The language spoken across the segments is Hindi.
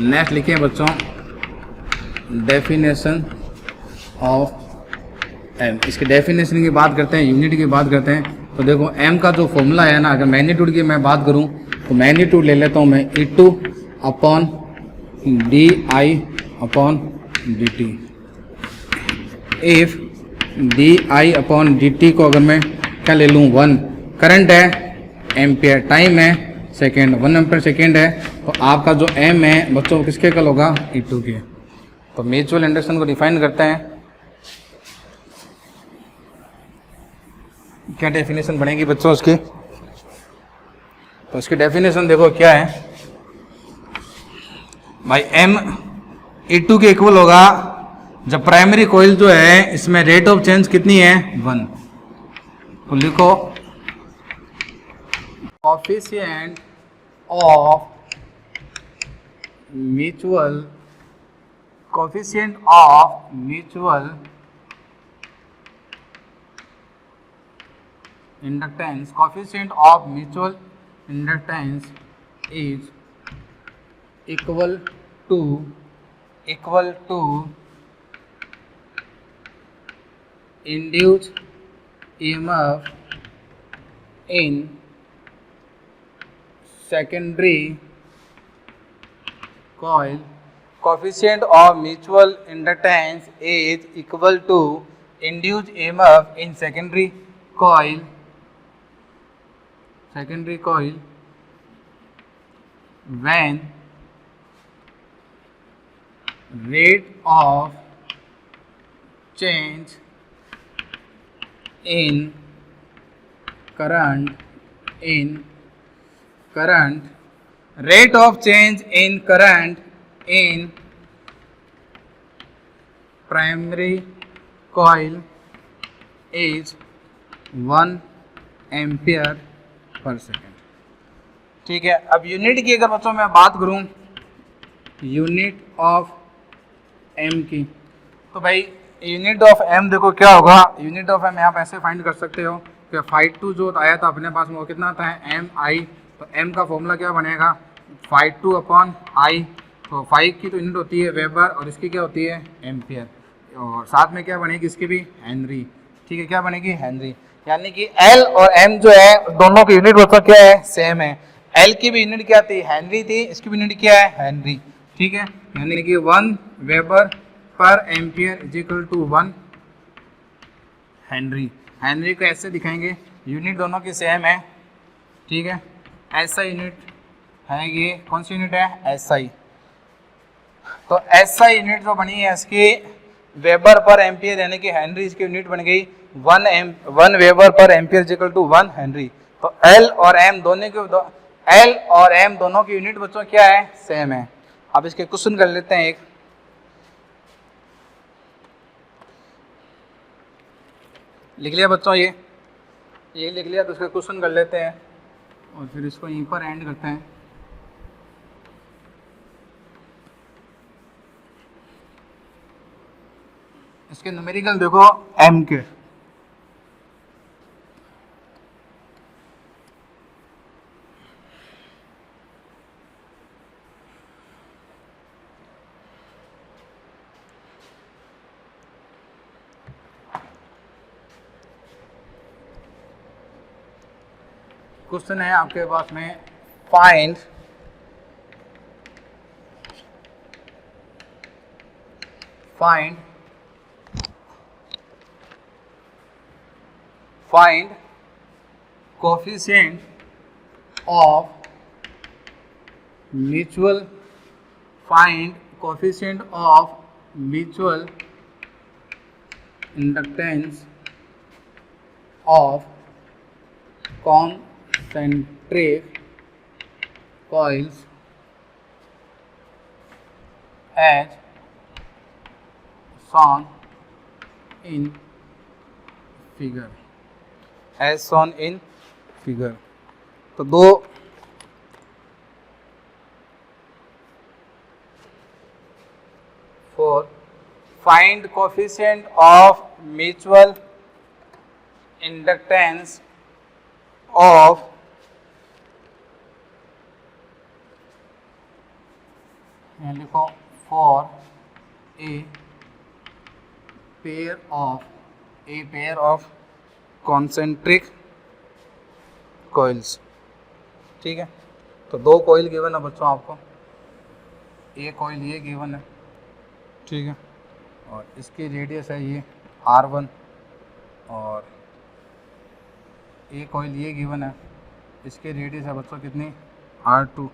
नेक्स्ट लिखे बच्चों डेफिनेशन ऑफ एम। इसके डेफिनेशन की बात करते हैं, यूनिट की बात करते हैं। तो देखो एम का जो फॉर्मूला है ना, अगर मैग्नीट्यूड की मैं बात करूं तो मैग्नीट्यूड ले लेता हूं मैं E2 upon DI upon DT। If DI upon DT को अगर मैं क्या ले लूँ 1, करंट है एम्पियर, टाइम है सेकेंड, 1 एम्पियर सेकेंड है, तो आपका जो एम है बच्चों किसके कल होगा E2 के। तो म्यूचुअल इंडक्शन को डिफाइन करते हैं, क्या डेफिनेशन बनेगी बच्चों उसकी। तो उसकी डेफिनेशन देखो क्या है भाई, एम E2 के इक्वल होगा जब प्राइमरी कोइल जो है इसमें रेट ऑफ चेंज कितनी है 1। तो लिखो coefficient of mutual inductance, coefficient of mutual inductance is equal to induced EMF in secondary coil. Coefficient of mutual inductance is equal to induced EMF in secondary coil when rate of change in current rate of change in current in primary coil is 1 ampere per second. ठीक है, अब यूनिट की अगर बच्चों मैं बात करूं यूनिट ऑफ एम की, तो भाई यूनिट ऑफ एम देखो क्या होगा। यूनिट ऑफ एम आप ऐसे फाइंड कर सकते हो कि φ2 जो आया था अपने पास में वो कितना था MI। तो एम का फॉर्मूला क्या बनेगा φ2 अपॉन I। तो फाइव की तो यूनिट होती है वेबर और इसकी क्या होती है एम्पियर, और साथ में क्या बनेगी इसकी भी हेनरी। ठीक है, क्या बनेगी हेनरी, यानी कि L और M जो है दोनों की यूनिट बच्चों क्या है सेम है। L की भी यूनिट क्या थी हेनरी थी, इसकी भी यूनिट क्या है हेनरी। ठीक है, यानी कि 1 वेबर पर ampere is equal to 1 henry. Henry को ऐसे दिखाएंगे, यूनिट दोनों की सेम है। ठीक है, ऐसा यूनिट है, ये कौन सी यूनिट है SI। तो SI यूनिट जो बनी है इसकी वेबर पर एम्पियर यानी कि हेनरी, इसकी यूनिट बन गई 1 वेबर पर एम्पियर इक्वल टू 1 हेनरी। तो L और M दोनों की यूनिट बच्चों क्या है सेम है। अब इसके क्वेश्चन कर लेते हैं, एक लिख लिया बच्चों, ये लिख लिया, तो इसका क्वेश्चन कर लेते हैं और फिर इसको यहीं पर एंड करते हैं। इसके न्यूमेरिकल देखो M के, क्वेश्चन है आपके पास में find coefficient of mutual inductance of concentric coils as shown in figure, तो दो for find coefficient of mutual inductance of यहाँ लिखो for a pair of concentric coils. ठीक है, तो दो कॉइल गिवन है बच्चों आपको, एक कॉइल ये गिवन है, ठीक है, और इसकी रेडियस है ये R1 और एक कॉइल ये गिवन है, इसकी रेडियस है बच्चों कितनी R2।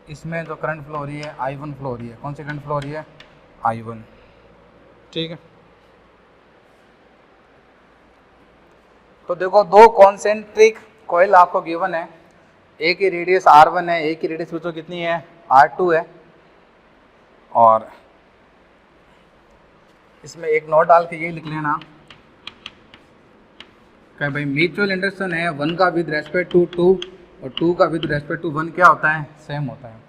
इसमें जो करंट फ्लो हो रही है I1 फ्लो हो रही है। कौन सी करंट फ्लो हो रही है? I1। ठीक है, तो देखो दो कॉन्सेंट्रिक कॉइल आपको गिवन है, एक की रेडियस R1 है, एक की रेडियस बच्चों कितनी है R2 है, और इसमें एक नोट डाल के ये लिख लेना कि भाई म्यूचुअल इंडक्शन है 1 का विद रेस्पेक्ट टू 2 और 2 का विद रेस्पेक्ट टू 1 क्या होता है? सेम होता है।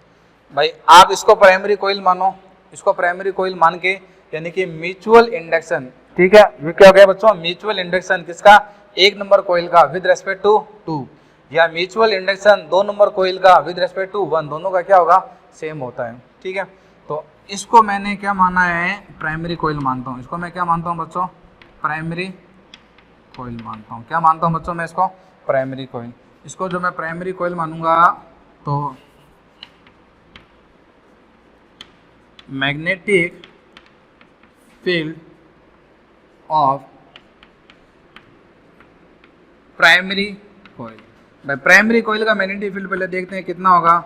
भाई आप इसको प्राइमरी कॉइल मानो, इसको प्राइमरी कॉइल मान के, यानी कि म्यूचुअल इंडक्शन, ठीक है, ये क्या हो गया बच्चों? म्यूचुअल इंडक्शन किसका? एक नंबर कॉइल का विद रेस्पेक्ट टू 2, या म्यूचुअल इंडक्शन 2 नंबर कॉइल का विद रेस्पेक्ट टू 1, दोनों का क्या होगा? सेम होता है। ठीक है, तो इसको मैंने क्या माना है? प्राइमरी कॉइल मानता हूँ। इसको मैं क्या मानता हूँ बच्चों? प्राइमरी कॉइल मानता हूँ। क्या मानता हूँ बच्चों मैं इसको? Primary coil. इसको जो मैं प्राइमरी कॉइल मानूंगा तो magnetic field of primary coil. भाई प्राइमरी कॉइल का मैग्नेटिक फील्ड पहले देखते हैं कितना होगा।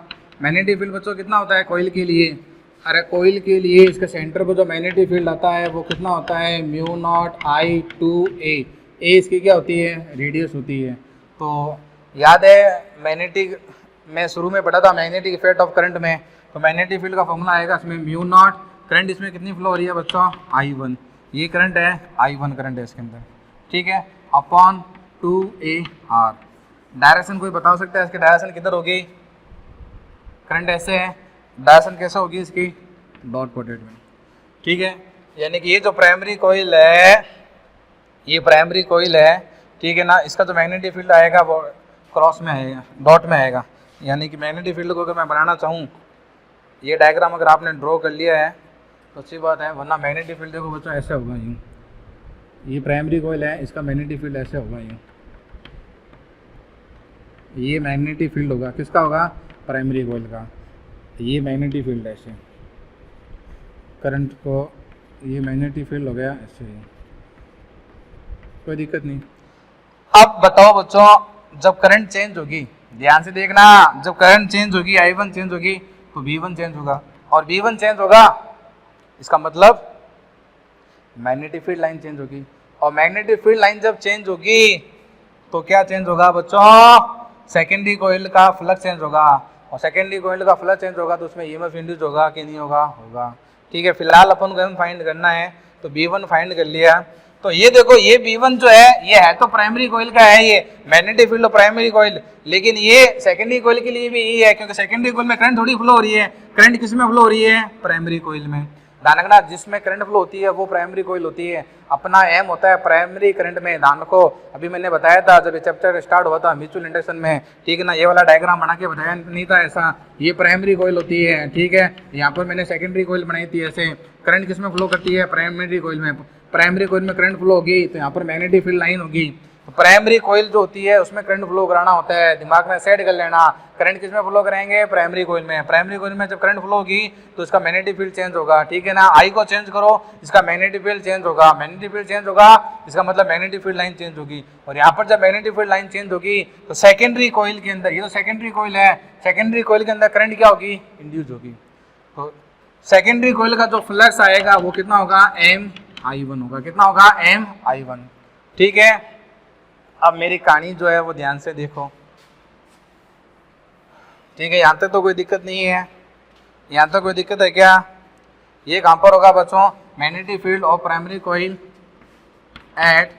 मैग्नेटिक फील्ड बच्चों कितना होता है कॉइल के लिए? अरे कॉइल के लिए इसके सेंटर पर जो मैग्नेटिक फील्ड आता है वो कितना होता है? Mu naught I2A। ए इसकी क्या होती है? रेडियस होती है। तो याद है मैग्नेटिक में शुरू में पढ़ा था मैग्नेटिक इफेक्ट ऑफ करंट में, तो मैग्नेटिक फील्ड का फॉर्मूला आएगा इसमें म्यू नॉट, करंट इसमें कितनी फ्लो हो रही है बच्चों? I1। ये करंट है I1 करंट है इसके अंदर, ठीक है, अपॉन 2AR। डायरेक्शन कोई बता सकता है इसकी डायरेक्शन किधर होगी? करंट ऐसे है, डायरेक्शन कैसे होगी इसकी? डॉट पोटेड में। ठीक है, यानी कि ये जो प्राइमरी कॉइल है, ये प्राइमरी कॉइल है, ठीक है ना, इसका जो मैग्नेटिक फील्ड आएगा वो क्रॉस में आएगा, डॉट में आएगा। यानी कि मैग्नेटिक फील्ड को अगर मैं बनाना चाहूँ, ये डायग्राम अगर आपने ड्रॉ कर लिया है तो अच्छी बात है, वरना मैग्नेटिक फील्ड देखो बच्चों ऐसे होगा यूँ। ये प्राइमरी कॉइल है, इसका मैग्नेटिक फील्ड ऐसे होगा यूँ। ये मैग्नेटिक फील्ड होगा, किसका होगा? प्राइमरी कॉइल का। ये मैग्नेटिक फील्ड ऐसे, करंट को ये मैग्नेटिक फील्ड हो गया ऐसे, कोई दिक्कत नहीं। अब बताओ बच्चों, जब करंट चेंज होगी, ध्यान से देखना, जब करंट चेंज होगी, I1 चेंज होगी तो V1 चेंज होगा, और V1 चेंज होगा इसका मतलब मैग्नेटिक फील्ड लाइन चेंज होगी, और मैग्नेटिक फील्ड लाइन जब चेंज होगी तो क्या चेंज होगा बच्चों? सेकेंडरी कॉइल का फ्लक्स चेंज होगा, और सेकेंडरी कॉइल का फ्लक्स चेंज होगा तो उसमें EMF इंड्यूस होगा कि नहीं होगा? होगा। ठीक है, फिलहाल अपन को फाइंड करना है, तो V1 फाइंड कर लिया। तो ये देखो, ये V1 जो है ये है तो प्राइमरी कॉइल का है, ये मैग्नेटिक फील्ड प्राइमरी कॉइल, लेकिन ये सेकेंडरी कॉइल के लिए भी यही है, क्योंकि सेकेंडरी कॉइल में करंट थोड़ी फ्लो हो रही है। करंट किस में फ्लो हो रही है? प्राइमरी कॉइल में। ध्यान रखना, जिसमें करंट फ्लो होती है वो प्राइमरी कॉइल होती है। अपना एम होता है प्राइमरी करंट में। ध्यान रखो, अभी मैंने बताया था जब ये चैप्टर स्टार्ट हुआ था म्यूचुअल इंडक्शन में, ठीक है ना, ये वाला डायग्राम बना के बताया नहीं था ऐसा। ये प्राइमरी कॉइल होती है, ठीक है, यहाँ पर मैंने सेकेंडरी कॉइल बनाई थी ऐसे। करंट किस में फ्लो करती है? प्राइमरी कॉइल में। प्राइमरी कॉइल में करंट फ्लो होगी तो यहाँ पर मैग्नेटिक फील्ड लाइन होगी। प्राइमरी कॉइल जो होती है उसमें करंट फ्लो कराना होता है, दिमाग में सेट कर लेना। करंट किस में फ्लो कराएंगे? प्राइमरी कॉइल में। प्राइमरी कॉइल में जब करंट फ्लो होगी तो इसका मैग्नेटिक फील्ड चेंज होगा, ठीक है ना। I को चेंज करो, इसका मैग्नेटिक फील्ड चेंज होगा। मैग्नेटिक फील्ड चेंज होगा इसका मतलब मैग्नेटिक फील्ड लाइन चेंज होगी, और यहाँ पर जब मैग्नेटिक फील्ड लाइन चेंज होगी तो सेकेंडरी कॉइल के अंदर, ये तो सेकेंडरी कॉइल है, सेकेंडरी कॉइल के अंदर करंट क्या होगी? इंड्यूस होगी। तो सेकेंडरी कॉइल का जो फ्लक्स आएगा वो कितना होगा? MI1 होगा। कितना होगा? MI1। ठीक है, अब मेरी कहानी जो है वो ध्यान से देखो, ठीक है, यहाँ तक तो कोई दिक्कत नहीं है? यहाँ तक कोई दिक्कत है क्या? ये कहाँ पर होगा बच्चों? Magnetic field of primary coil at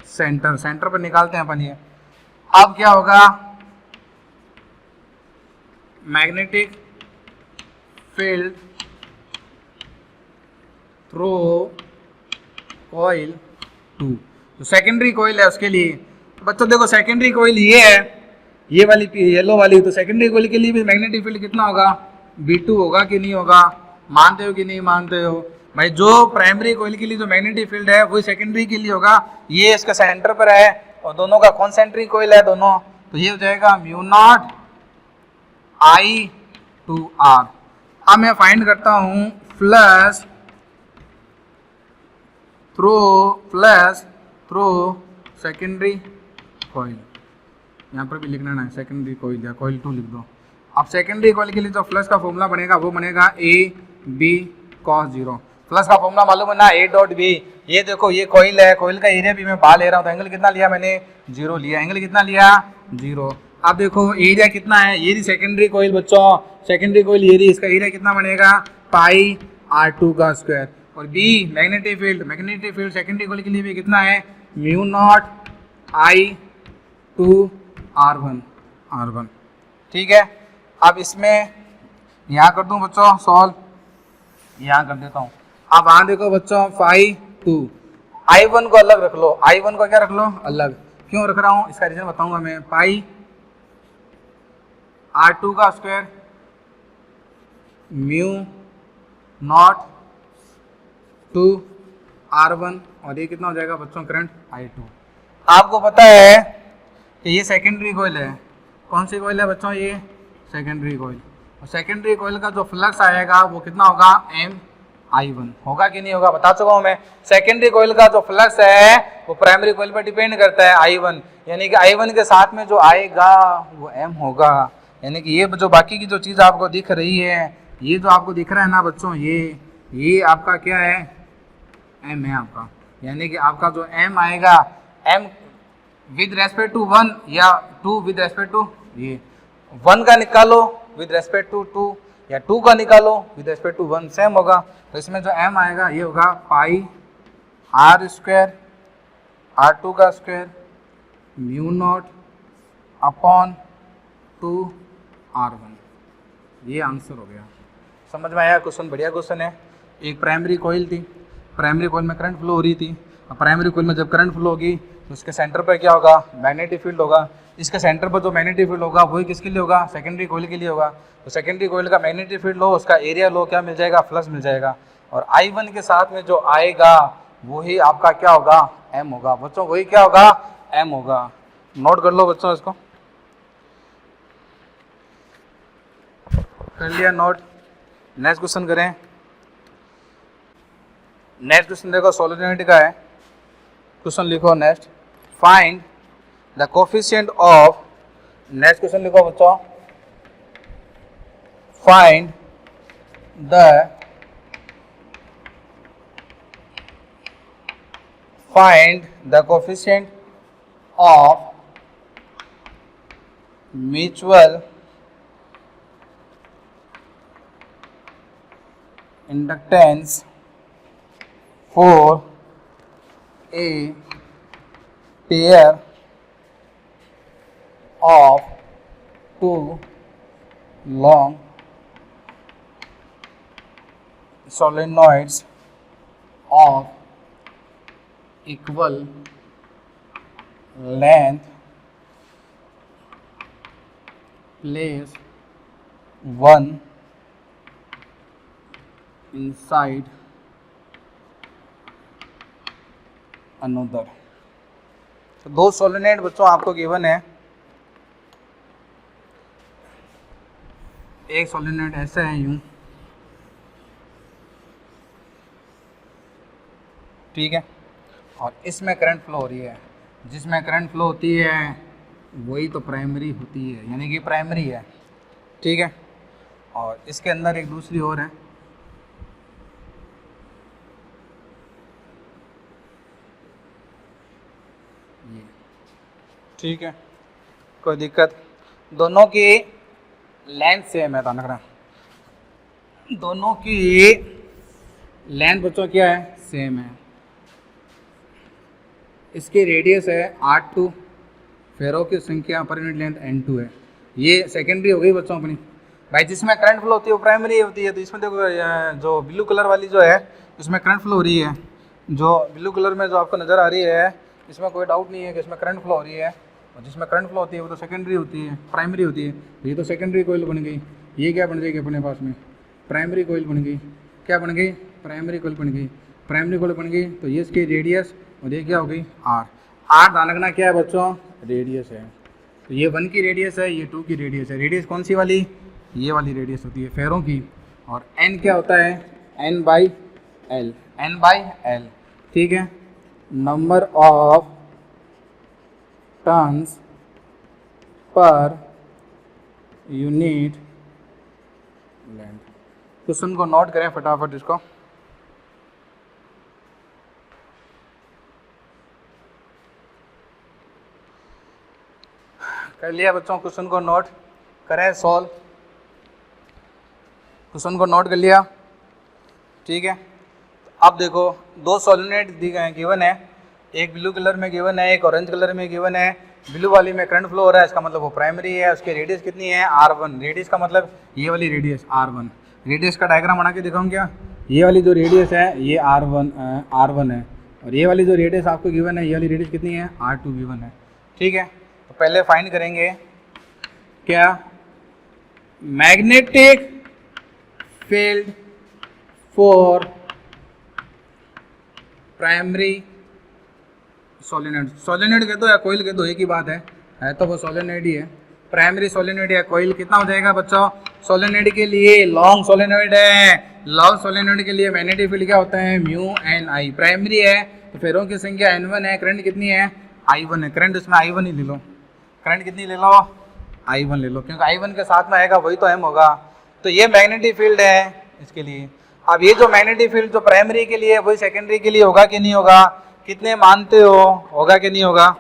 centre. Centre पर निकालते हैं अपन ये। अब क्या होगा? मैग्नेटिक फील्ड थ्रू कॉइल 2, तो सेकेंडरी कॉइल है उसके लिए। तो बच्चों देखो, सेकेंडरी कॉइल ये है, ये वाली येलो वाली, तो सेकेंडरी कॉइल के लिए भी मैग्नेटिक फील्ड कितना होगा? B2 होगा कि नहीं होगा, मानते हो कि नहीं मानते हो भाई। जो प्राइमरी कॉइल के लिए जो मैग्नेटिक फील्ड है वही सेकेंडरी के लिए होगा। ये इसका सेंटर पर है और दोनों का कॉन्सेंट्रिक कॉइल है दोनों, तो ये हो जाएगा mu naught I two R। अब मैं फाइंड करता हूं फ्लक्स थ्रू सेकेंडरी कॉइल, यहाँ पर भी लिखना ना सेकेंडरी कॉइल या कॉइल 2 लिख दो। अब सेकेंडरी कॉइल के लिए जो फ्लक्स का फॉर्मूला बनेगा वो बनेगा AB cos 0। फ्लक्स का फॉर्मूला मालूम है ना, A डॉट B। ये देखो ये कॉइल है, कॉइल का एरिया भी मैं बाहर ले रहा हूँ, तो एंगल कितना लिया मैंने 0 लिया। एंगल कितना लिया 0। अब देखो एरिया कितना है, ये सेकेंडरी कॉइल बच्चों, सेकेंडरी कॉइल ये इसका एरिया कितना बनेगा पाई R2 का स्क्वायर। और B magnetic field secondary coil के लिए भी कितना है mu naught I to R1। ठीक है, अब इसमें यहाँ कर दूं बच्चों सॉल्व, यहाँ कर देता हूँ। अब यहाँ देखो बच्चों फाई 2, I1 को अलग रख लो, I1 को क्या रख लो अलग। क्यों रख रहा हूँ इसका रीजन बताऊंगा मैं। पाई R2 का square mu naught to R1, और ये कितना हो जाएगा बच्चों करंट I2। आपको पता है कि ये सेकेंडरी कॉइल है, कौन सी कॉइल है बच्चों ये सेकेंडरी कॉइल, और सेकेंडरी कॉइल का जो फ्लक्स आएगा वो कितना होगा MI1 होगा कि नहीं होगा बता चुका हूं मैं। सेकेंडरी कॉइल का जो फ्लक्स है वो प्राइमरी कॉइल पर डिपेंड करता है I1, यानी कि I1 के साथ में जो आएगा वो M होगा। यानी कि ये जो बाकी की जो चीज़ आपको दिख रही है, ये जो आपको दिख रहा है ना बच्चों, ये आपका क्या है M है आपका। यानी कि आपका जो M आएगा, M विद रेस्पेक्ट टू 1 या 2 विद रेस्पेक्ट टू, ये 1 का निकालो विद रेस्पेक्ट टू 2 या 2 का निकालो विद रेस्पेक्ट टू 1, सेम होगा। तो इसमें जो M आएगा ये होगा पाई R स्क्वायर R2 का square mu naught upon 2 R1। ये आंसर हो गया, समझ में आया क्वेश्चन, बढ़िया क्वेश्चन है। एक प्राइमरी कॉइल थी, प्राइमरी कॉइल में करंट फ्लो हो रही थी। अब प्राइमरी कॉइल में जब करंट फ्लो होगी तो उसके सेंटर पर क्या होगा मैग्नेटिक फील्ड होगा। इसके सेंटर पर जो मैग्नेटिक फील्ड होगा वही किसके लिए होगा सेकेंडरी कॉइल के लिए होगा। तो सेकेंडरी कॉइल का मैग्नेटिक फील्ड लो, उसका एरिया लो, क्या मिल जाएगा फ्लक्स मिल जाएगा। और I1 के साथ में जो आएगा वही आपका क्या होगा M होगा बच्चों, वही क्या होगा M होगा। नोट कर लो बच्चों, इसको कर लिया नोट। नेक्स्ट क्वेश्चन करें। नेक्स्ट क्वेश्चन देखो सोलिनॉइड का है। क्वेश्चन लिखो next, find the coefficient of, next question लिखो बच्चों, find the coefficient of mutual inductance for a pair of two long solenoids of equal length place one inside another. तो दो सोलेनॉइड बच्चों आपको गिवन है। एक सोलेनॉइड ऐसा है यूं, ठीक है, और इसमें करंट फ्लो हो रही है। जिसमें करंट फ्लो होती है वही तो प्राइमरी होती है, यानी कि प्राइमरी है, ठीक है। और इसके अंदर एक दूसरी और है, ठीक है, कोई दिक्कत। दोनों की लेंथ सेम है, तो रहा दोनों की लेंथ बच्चों क्या है सेम है। इसकी रेडियस है R2, फेरो की संख्या पर यूनिट लेंथ N2 है। ये सेकेंडरी हो गई बच्चों अपनी। भाई जिसमें करंट फ्लो होती है वो प्राइमरी होती है। तो इसमें देखो जो ब्लू कलर वाली जो है उसमें करंट फ्लो हो रही है, जो ब्लू कलर में जो आपको नज़र आ रही है इसमें कोई डाउट नहीं है कि इसमें करंट फ्लो हो रही है। और जिसमें करंट फ्लो होती है वो तो सेकेंडरी होती है, प्राइमरी होती है। ये तो सेकेंडरी कॉइल बन गई। ये क्या बन जाएगी अपने पास में, प्राइमरी कोइल बन गई। क्या बन गई, प्राइमरी कोइल बन गई। प्राइमरी कोइल बन गई तो ये इसकी रेडियस और ये क्या हो गई आर। आर ध्यान रखना क्या है बच्चों, रेडियस है। तो ये 1 की रेडियस है, ये 2 की रेडियस है। रेडियस कौन सी वाली, ये वाली रेडियस होती है फेरों की। और एन क्या होता है, N by L, N by L, ठीक है। Number of turns per unit length. Question को नोट करें फटाफट इसको। कर लिया बच्चों, क्वेश्चन को नोट करें, सॉल्व। क्वेश्चन को नोट कर लिया, ठीक है। अब देखो 2 सोलेनोइड दी गए गिवन है, एक ब्लू कलर में गिवन है, एक ऑरेंज कलर में गिवन है। ब्लू वाली में करंट फ्लो हो रहा है, इसका मतलब वो प्राइमरी है। उसकी रेडियस कितनी है, R1। रेडियस का मतलब ये वाली रेडियस R1। रेडियस का डायग्राम बना के दिखाऊँ क्या, ये वाली जो रेडियस है ये R1 है, और ये वाली जो रेडियस आपको गिवन है, ये वाली रेडियस कितनी है, R2 गिवन है, ठीक है। तो पहले फाइंड करेंगे क्या, magnetic field for primary solenoid. Solenoid कह दो या कोइल कह दो, एक ही बात है तो वो सोलेनोइड ही है। प्राइमरी सोलेनोइड या कोइल कितना हो जाएगा बच्चों, सोलेनोइड के लिए लॉन्ग सोलेनोइड है, लॉन्ग सोलेनोइड के लिए मैग्नेटिक फील्ड क्या होता है, म्यू एन आई। प्राइमरी है तो फेरों की संख्या N1 है, करंट कितनी है, I1 है। करंट इसमें I1 ही ले लो, करंट कितनी ले लो, I1 ले लो, क्योंकि I1 के साथ में आएगा वही तो M होगा। तो ये मैग्नेटिक फील्ड है इसके लिए। अब ये जो मैग्नेटिक फील्ड जो प्राइमरी के लिए है वही सेकेंडरी के लिए होगा कि नहीं होगा, कितने मानते हो, होगा कि नहीं होगा,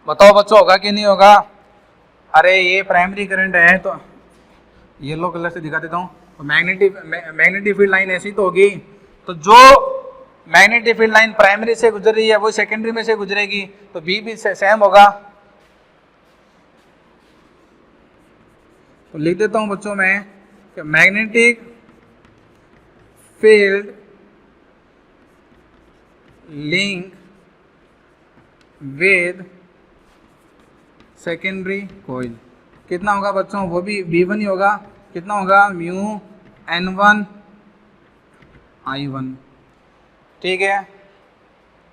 बताओ बच्चों, होगा कि नहीं होगा। अरे ये प्राइमरी करंट है तो येलो कलर से दिखा देता हूँ। तो मैग्नेटिक फील्ड लाइन ऐसी तो होगी, तो जो मैग्नेटिक फील्ड लाइन प्राइमरी से गुजर रही है वो सेकेंडरी में से गुजरेगी, तो बी भी सेम होगा। तो लिख देता हूं बच्चों मैं कि magnetic field link with secondary coil कितना होगा बच्चों, वो भी V1 ही होगा। कितना होगा, म्यू N1 I1, ठीक है।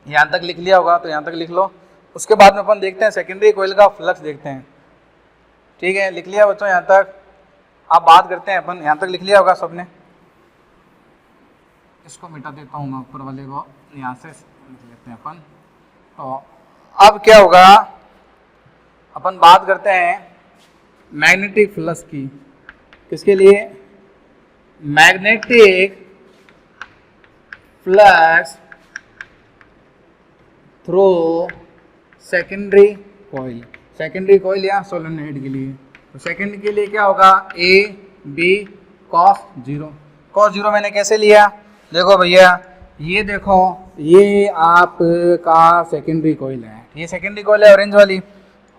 यहाँ तक लिख लिया होगा तो यहाँ तक लिख लो। उसके बाद में अपन देखते हैं सेकेंडरी कोइल का फ्लक्स देखते हैं, ठीक है। लिख लिया बच्चों यहाँ तक, अब बात करते हैं अपन, यहाँ तक लिख लिया होगा सबने। इसको मिटा देता हूँ मैं ऊपर वाले को, यहाँ से लिख लेते हैं अपन। तो अब क्या होगा, अपन बात करते हैं मैग्नेटिक फ्लक्स की। किसके लिए, magnetic flux through secondary coil. Secondary coil या सोलेनोइड के लिए, तो सेकेंड के लिए क्या होगा, ए बी cos 0। cos 0 मैंने कैसे लिया, देखो भैया ये देखो, ये आपका सेकेंडरी कोइल है, ये सेकेंडरी कोइल है ऑरेंज वाली,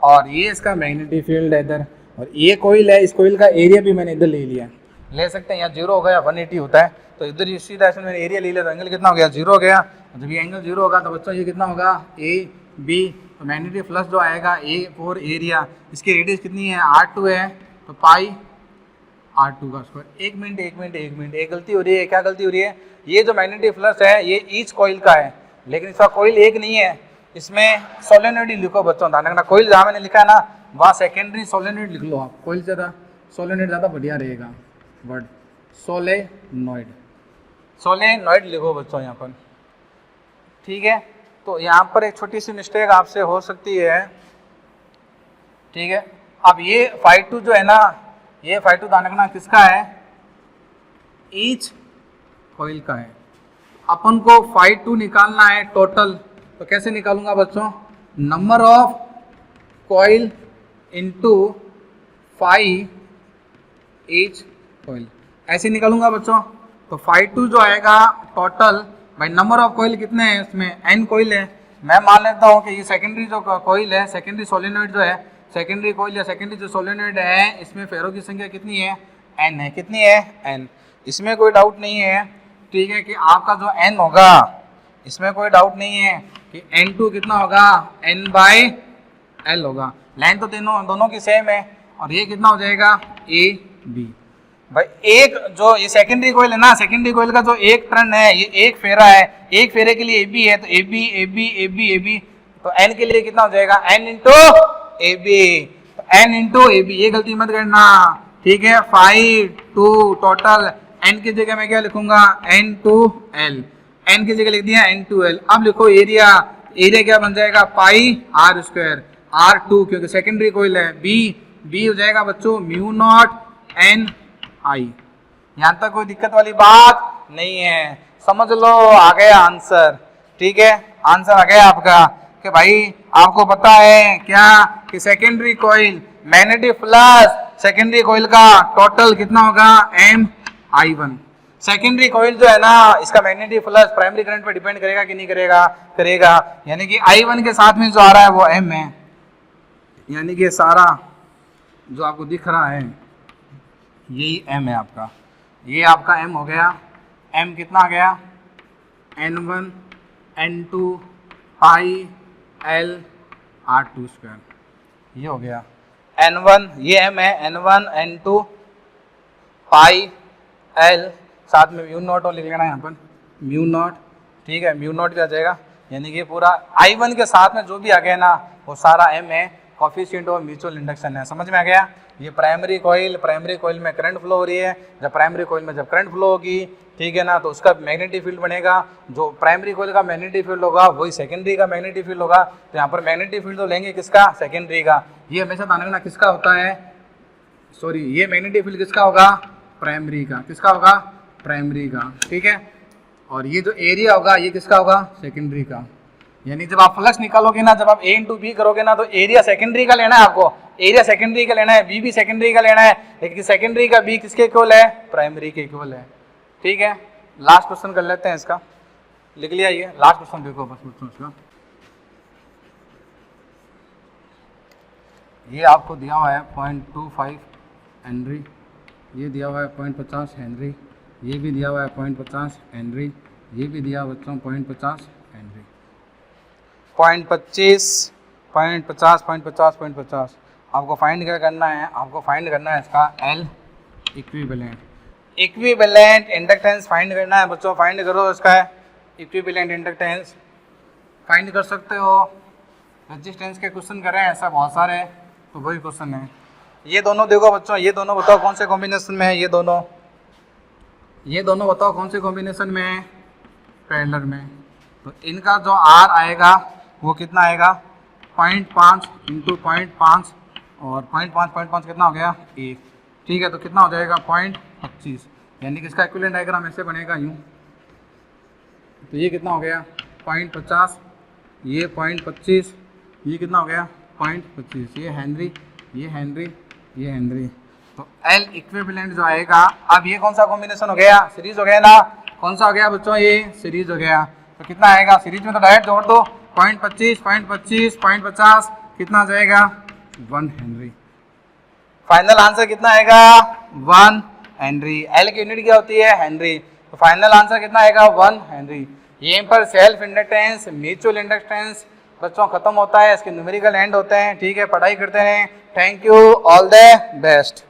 और ये इसका मैग्नेटिक फील्ड है इधर, और ये कोइल है, इस कोइल का एरिया भी मैंने इधर ले लिया। ले सकते हैं, यहाँ 0 होगा या 180 होता है, तो इधर इसी तरह से मैंने एरिया ले लिया, तो एंगल कितना हो गया, 0 हो गया। जब ये एंगल 0 होगा तो बच्चों ये कितना होगा, ए बी, तो मैग्नेटिक फ्लक्स जो आएगा ए फॉर एरिया, इसकी रेडियस कितनी है, R2 है, तो पाई R2 का स्क्वायर। एक मिनट, एक गलती हो रही है। क्या गलती हो रही है, ये जो मैग्नेटिक फ्लक्स है ये ईच कॉइल का है, लेकिन इसका कॉइल एक नहीं है, इसमें सोलेनोइड ही लिखो बच्चों, ध्यान रखना। कॉइल जहाँ मैंने लिखा है ना वहाँ सेकेंडरी सोलेनोइड लिख लो आप, कॉइल ज़्यादा सोलेनोइड ज़्यादा बढ़िया रहेगा वर्ड, सोलेनोइड लिखो बच्चों यहाँ पर, ठीक है। तो यहाँ पर एक छोटी सी मिस्टेक आपसे हो सकती है, ठीक है। अब ये φ2 जो है ना, ये φ2 ध्यान रखना किसका है, ईच कॉइल का है। अपन को φ2 निकालना है टोटल, तो कैसे निकालूंगा बच्चों, number of coil into phi each coil, ऐसे निकालूंगा बच्चों। तो φ2 जो आएगा टोटल, भाई नंबर ऑफ कॉइल कितने हैं, इसमें n कॉइल है। मैं मान लेता हूँ कि ये सेकेंडरी जो कॉइल है, सेकेंडरी सोलेनोइड जो है, सेकेंडरी कॉइल या सेकेंडरी जो सोलेनोइड है, इसमें फेरों की संख्या कितनी है, n है। कितनी है, n। इसमें कोई डाउट नहीं है, ठीक है, कि आपका जो n होगा, इसमें कोई डाउट नहीं है कि n2 कितना होगा, n/l होगा। लाइन तो दोनों की सेम है, और ये कितना हो जाएगा ए बी। भाई एक जो ये सेकेंडरी कोयल है ना, सेकेंडरी कोयल का जो एक टर्न है, ये एक फेरा है, एक फेरे के लिए ए बी है, तो A B A B A B A B, तो एन के लिए कितना हो जाएगा N into A B, N into A B, ये गलती मत करना, ठीक है। 5 2 टोटल, एन की जगह मैं क्या लिखूंगा एन टू एल, एन की जगह लिख दिया एन टू एल। अब लिखो एरिया, एरिया क्या बन जाएगा पाई आर स्क्वायर, आर टू क्योंकि सेकेंडरी कोयल है, बी बी हो जाएगा बच्चों म्यू नॉट एन आई। यहां तक कोई दिक्कत वाली बात नहीं है, समझ लो आ गया आंसर, ठीक है। आंसर आ गया आपका कि भाई आपको पता है क्या कि secondary coil magnetic flux secondary coil का टोटल कितना होगा M I one. Secondary coil जो है ना इसका मैग्नेटिक फ्लक्स प्राइमरी करंट पे डिपेंड करेगा कि नहीं करेगा, करेगा, यानी कि आई वन के साथ में जो आ रहा है वो एम है, यानी कि सारा जो आपको दिख रहा है यही एम है आपका, ये आपका एम हो गया। एम कितना आ गया N one N two pi L R two square, ये हो गया एन वन, ये एम है N one N two pi L, साथ में म्यू नॉट और लिख लेना यहाँ पर म्यू नॉट, ठीक है, म्यू नॉट भी आ जाएगा, यानी कि पूरा आई वन के साथ में जो भी आ गया ना वो सारा एम है, कोफिशिएंट ऑफ म्यूचुअल इंडक्शन है। समझ में आ गया। ये प्राइमरी कोयल में करंट फ्लो हो रही है, जब प्राइमरी कोयल में जब करंट फ्लो होगी, ठीक है ना, तो उसका मैग्नेटिक फील्ड बनेगा, जो प्राइमरी कोयल का मैग्नेटिक फील्ड होगा वही सेकेंडरी का मैग्नेटिक फील्ड होगा। तो यहाँ पर मैग्नेटिक फील्ड तो लेंगे किसका सेकेंडरी का, ये हमेशा ध्यान रखना किसका होता है, सॉरी ये मैग्नेटिक फील्ड किसका होगा प्राइमरी का, किसका होगा प्राइमरी का, ठीक है। और ये जो एरिया होगा ये किसका होगा सेकेंडरी का, यानी जब आप फ्लक्स निकालोगे ना, जब आप ए इंटू बी करोगे ना, तो एरिया सेकेंडरी का लेना है आपको, एरिया सेकेंडरी का लेना है, बी भी सेकेंडरी का लेना है, लेकिन सेकेंडरी का बी किसके इक्वल है प्राइमरी के इक्वल है, ठीक है। लास्ट क्वेश्चन कर लेते हैं इसका, लिख लिया ये लास्ट क्वेश्चन देखो बस बच्चों इसका, ये आपको दिया हुआ है 0.25 हेनरी, ये दिया हुआ है 0.50 हेनरी, ये भी दिया हुआ है 0.50 हेनरी, ये भी दिया बच्चों 0.50 हेनरी, 0.50 आपको फाइंड क्या करना है, आपको फाइंड करना है इसका L equivalent, equivalent inductance find करना है बच्चों। फाइंड करो इसका इक्विवेलेंट इंडक्टेंस, फाइंड कर सकते हो, रेजिस्टेंस के क्वेश्चन करें ऐसा बहुत सारे, तो वही क्वेश्चन है। ये दोनों देखो बच्चों, ये दोनों बताओ कौन से कॉम्बिनेशन में है, ये दोनों बताओ कौन से कॉम्बिनेशन में है पैरेलल में, तो इनका जो आर आएगा वो कितना आएगा 0.5 इंटू 0.5 और 0.5 कितना हो गया 1, ठीक है, तो कितना हो जाएगा 0.25, यानी कि इसका इक्विवेलेंट डायग्राम ऐसे बनेगा यूँ, तो ये कितना हो गया 0.50, ये 0.25, ये कितना हो गया 0.25, ये हेनरी, ये हेनरी, ये हेनरी, तो एल इक्विवेलेंट जो आएगा। अब ये कौन सा कॉम्बिनेशन हो गया सीरीज हो गया ना, कौन सा हो गया बच्चों ये सीरीज हो गया, तो कितना आएगा सीरीज में, तो डायरेक्ट जोड़ दो 0.25 कितना आ जाएगा 1 हेनरी, फाइनल आंसर कितना आएगा 1 हेनरी, एल की यूनिट क्या होती है हेनरी, तो फाइनल आंसर कितना आएगा 1 हेनरी। यहीं पर सेल्फ इंडक्टेंस म्यूचुअल इंडक्टेंस बच्चों खत्म होता है, इसके न्यूमेरिकल एंड होते हैं, ठीक है, पढ़ाई करते रहें। Thank you, all the best.